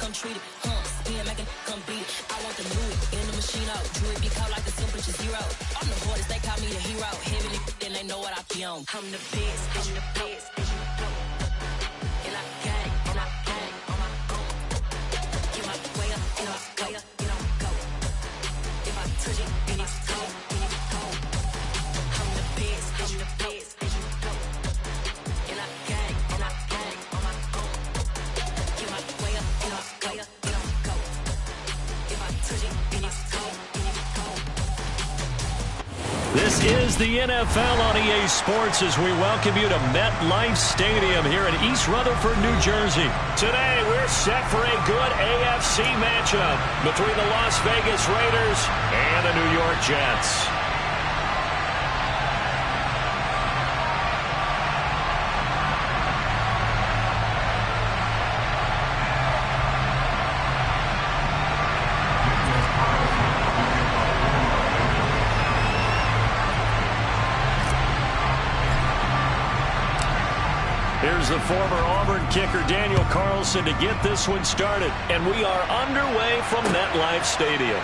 come treat it. Spin, make it come beat it. I want the new in the machine out. Jewelry be caught like a simple just zero. I'm the hardest, they call me the hero. Heavily, then they know what I be on. I'm the best, I'm the best, and you know. And I got it, and I got it on my own. Get my way up, and I go, and I go. If I touch it, then it's cold, then it's cold. I'm the best, I'm the best, and you know. And I got it, and I got it on my own. Get my way up, and I go, and I go. If I touch it, then it's cold, then it's cold. This is the NFL on EA Sports as we welcome you to MetLife Stadium here in East Rutherford, New Jersey. Today, we're set for a good AFC matchup between the Las Vegas Raiders and the New York Jets. Here's the former Auburn kicker Daniel Carlson to get this one started. And we are underway from MetLife Stadium.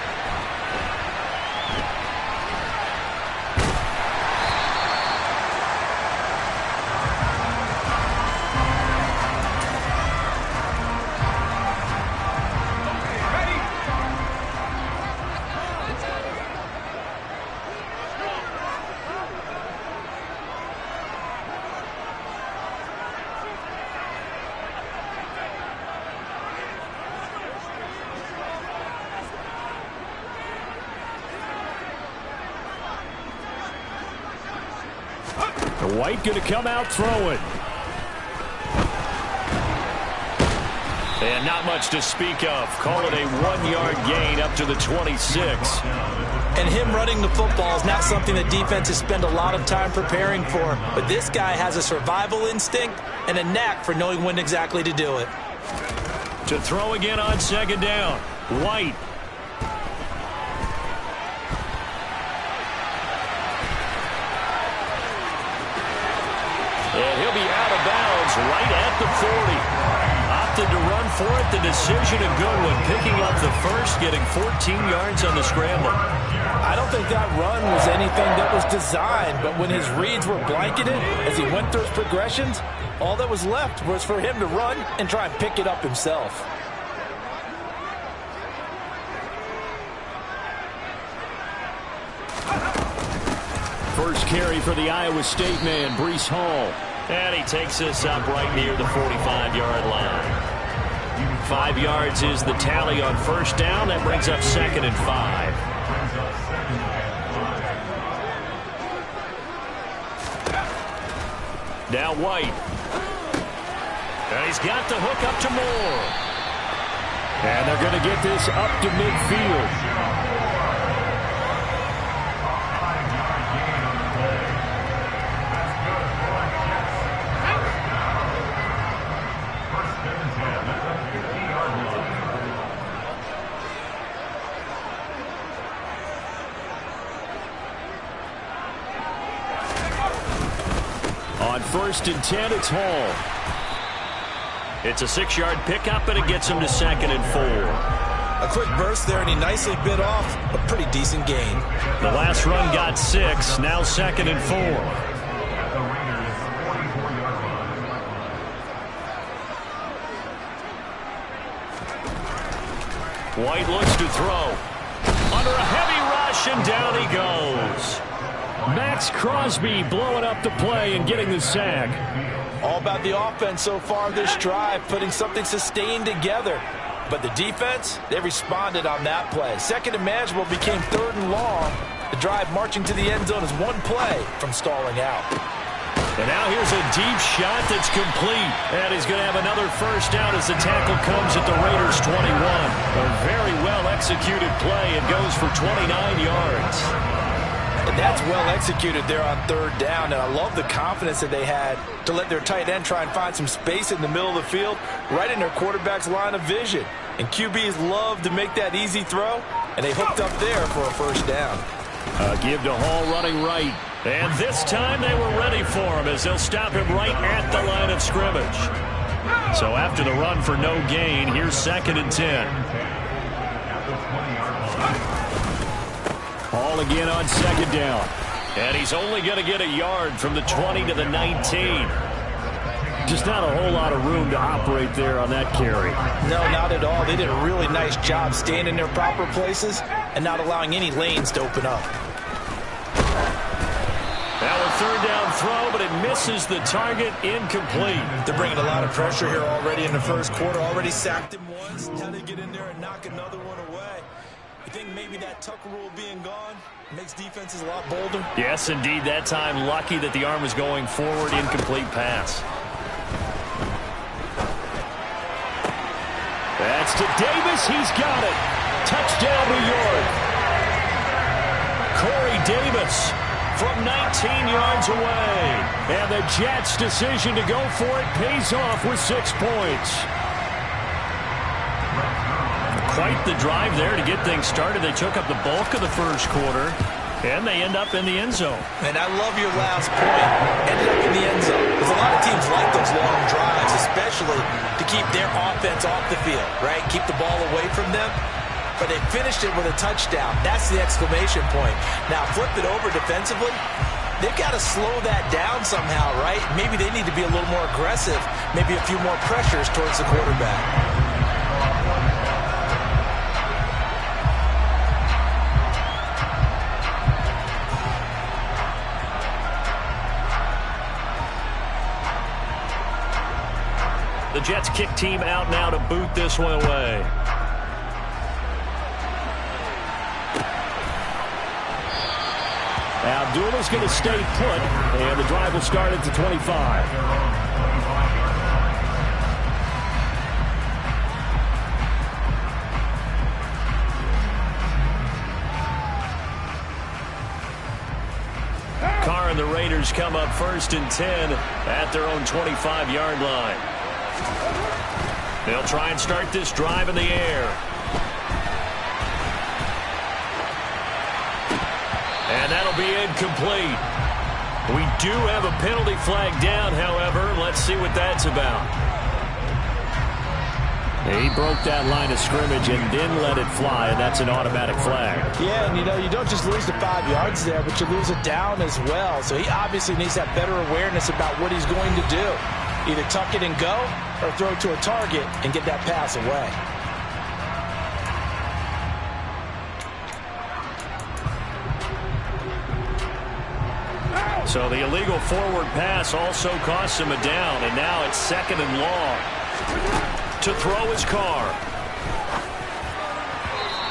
White going to come out throwing. And not much to speak of. Call it a 1-yard gain up to the 26. And him running the football is not something that defenses spend a lot of time preparing for. But this guy has a survival instinct and a knack for knowing when exactly to do it. To throw again on second down. White. And he'll be out of bounds right at the 40. Opted to run for it. The decision a good one. Picking up the first, getting 14 yards on the scramble. I don't think that run was anything that was designed, but when his reads were blanketed as he went through his progressions, all that was left was for him to run and try and pick it up himself. First carry for the Iowa State man, Breece Hall. And he takes this up right near the 45-yard line. 5 yards is the tally on first down. That brings up 2nd and 5. Now White. And he's got the hook up to Moore. And they're going to get this up to midfield. On 1st and 10, it's Hall. It's a 6-yard pickup, and it gets him to 2nd and 4. A quick burst there, and he nicely bit off a pretty decent gain. The last run got 6, now 2nd and 4. White looks to throw. Under a heavy rush, and down he goes. Max Crosby blowing up the play and getting the sack. All about the offense so far this drive, putting something sustained together. But the defense, they responded on that play. 2nd and manageable became 3rd and long. The drive marching to the end zone is one play from stalling out. And now here's a deep shot that's complete. And he's going to have another first down as the tackle comes at the Raiders' 21. A very well-executed play. It goes for 29 yards. And that's well executed there on 3rd down. And I love the confidence that they had to let their tight end try and find some space in the middle of the field, right in their quarterback's line of vision. And QBs love to make that easy throw, and they hooked up there for a first down. Give to Hall running right. And this time they were ready for him as they'll stop him right at the line of scrimmage. So after the run for no gain, here's 2nd and 10. Ball again on 2nd down. And he's only going to get a yard from the 20 to the 19. Just not a whole lot of room to operate there on that carry. No, not at all. They did a really nice job staying in their proper places and not allowing any lanes to open up. Now a 3rd down throw, but it misses the target, incomplete. They're bringing a lot of pressure here already in the first quarter. Already sacked him once. Now they get in there and knock another one away. You think maybe that Tucker rule being gone makes defenses a lot bolder? Yes, indeed. That time, lucky that the arm was going forward, incomplete pass. That's to Davis. He's got it. Touchdown, New York. Corey Davis from 19 yards away. And the Jets' decision to go for it pays off with 6 points. Quite the drive there to get things started. They took up the bulk of the first quarter, and they end up in the end zone. And I love your last point. Ended up in the end zone. Because a lot of teams like those long drives, especially to keep their offense off the field, right? Keep the ball away from them. But they finished it with a touchdown. That's the exclamation point. Now, flip it over defensively. They've got to slow that down somehow, right? Maybe they need to be a little more aggressive. Maybe a few more pressures towards the quarterback. The Jets kick team out now to boot this one away. Abdullah's going to stay put, and the drive will start at the 25. Carr and the Raiders come up 1st and 10 at their own 25-yard line. They'll try and start this drive in the air. And that'll be incomplete. We do have a penalty flag down, however. Let's see what that's about. He broke that line of scrimmage and then let it fly, and that's an automatic flag. Yeah, and you don't just lose the 5 yards there, but you lose it down as well. So he obviously needs to have better awareness about what he's going to do. Either tuck it and go or throw it to a target and get that pass away. So the illegal forward pass also costs him a down, and now it's 2nd and long. To throw his Carr.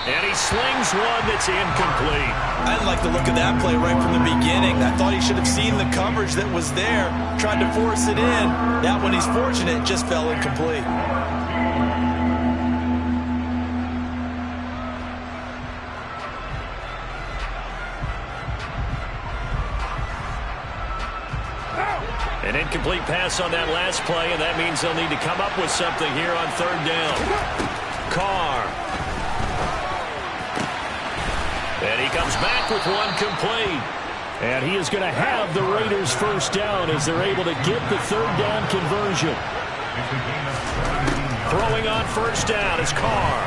And he slings one that's incomplete. I didn't like the look of that play right from the beginning. I thought he should have seen the coverage that was there, tried to force it in. That one, he's fortunate, just fell incomplete. An incomplete pass on that last play, and that means they'll need to come up with something here on 3rd down. Carr. And he comes back with one complete. And he is going to have the Raiders' 1st down as they're able to get the 3rd down conversion. Throwing on 1st down is Carr.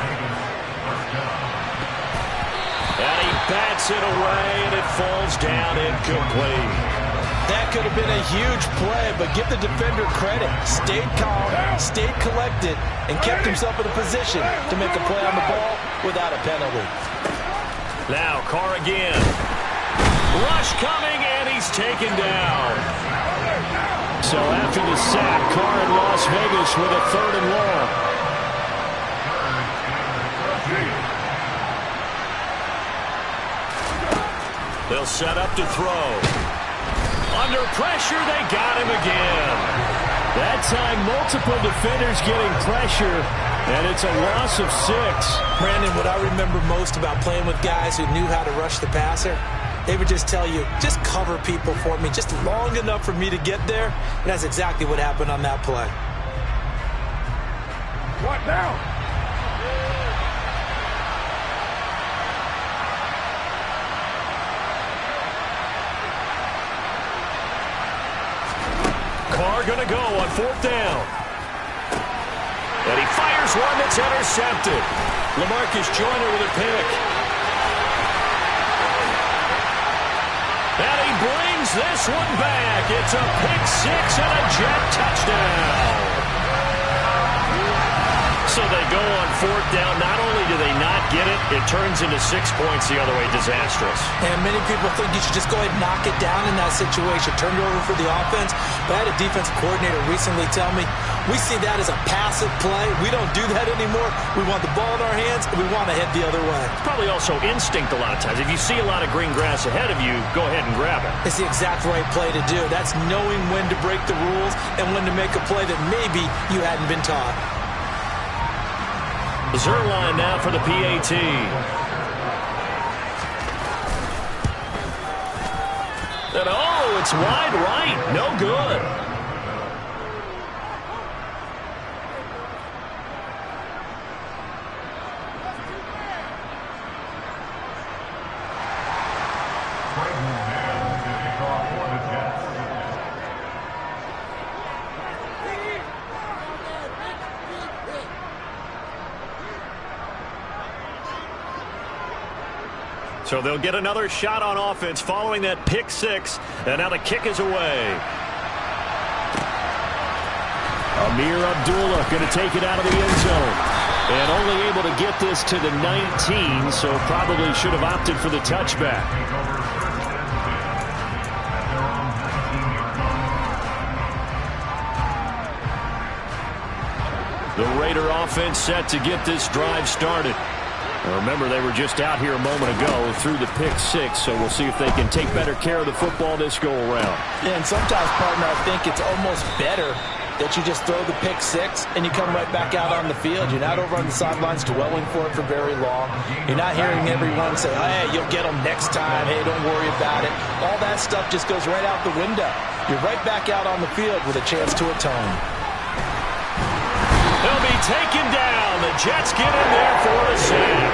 And he bats it away, and it falls down incomplete. That could have been a huge play, but give the defender credit. Stayed calm, stayed collected, and kept himself in a position to make a play on the ball without a penalty. Now Carr again. Rush coming, and he's taken down. So after the sack, Carr in Las Vegas with a 3rd and long. They'll set up to throw. Under pressure, they got him again. That time, multiple defenders getting pressure, and it's a loss of 6. Brandon, what I remember most about playing with guys who knew how to rush the passer, they would just tell you, just cover people for me, just long enough for me to get there. And that's exactly what happened on that play. What now? Carr going to go on 4th down. Here's one that's intercepted. LaMarcus Joyner with a pick. And he brings this one back. It's a pick six and a Jet touchdown. So they go on fourth down. Not only do they not get it, it turns into 6 points the other way. Disastrous. And many people think you should just go ahead and knock it down in that situation. Turn it over for the offense. But I had a defensive coordinator recently tell me, we see that as a passive play. We don't do that anymore. We want the ball in our hands, and we want to head the other way. It's probably also instinct a lot of times. If you see a lot of green grass ahead of you, go ahead and grab it. It's the exact right play to do. That's knowing when to break the rules and when to make a play that maybe you hadn't been taught. Zerline now for the PAT. And oh, it's wide right. No good. So they'll get another shot on offense following that pick six. And now the kick is away. Amir Abdullah going to take it out of the end zone. And only able to get this to the 19, so probably should have opted for the touchback. The Raider offense set to get this drive started. Remember, they were just out here a moment ago through the pick six, so we'll see if they can take better care of the football this go-around. Yeah, and sometimes, partner, I think it's almost better that you just throw the pick six and you come right back out on the field. You're not over on the sidelines dwelling for it for very long. You're not hearing everyone say, hey, you'll get them next time. Hey, don't worry about it. All that stuff just goes right out the window. You're right back out on the field with a chance to atone. He'll be taken down. The Jets get in there for a sack.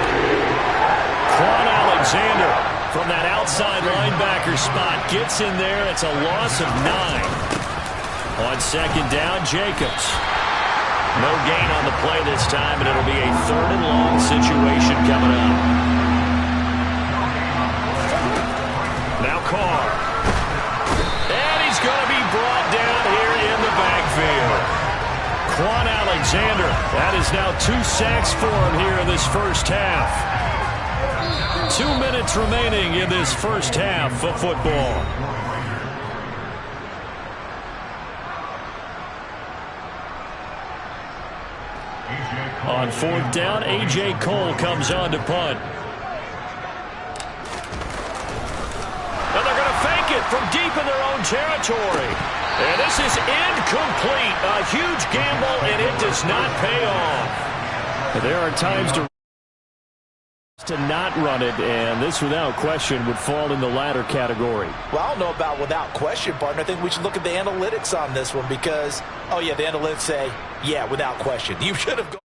Quan Alexander from that outside linebacker spot gets in there. It's a loss of 9. On second down, Jacobs. No gain on the play this time, and it'll be a 3rd and long situation coming up. Now Carr. And he's going to be brought down here in the backfield. Quan Alexander, that is now 2 sacks for him here in this first half. 2 minutes remaining in this first half of football. On 4th down, A.J. Cole comes on to punt. And they're going to fake it from deep in their own territory. And this is incomplete. A huge gamble, and it does not pay off. There are times to not run it, and this, without question, would fall in the latter category. Well, I don't know about without question, partner. I think we should look at the analytics on this one because, oh, yeah, the analytics say, yeah, without question. You should have gone.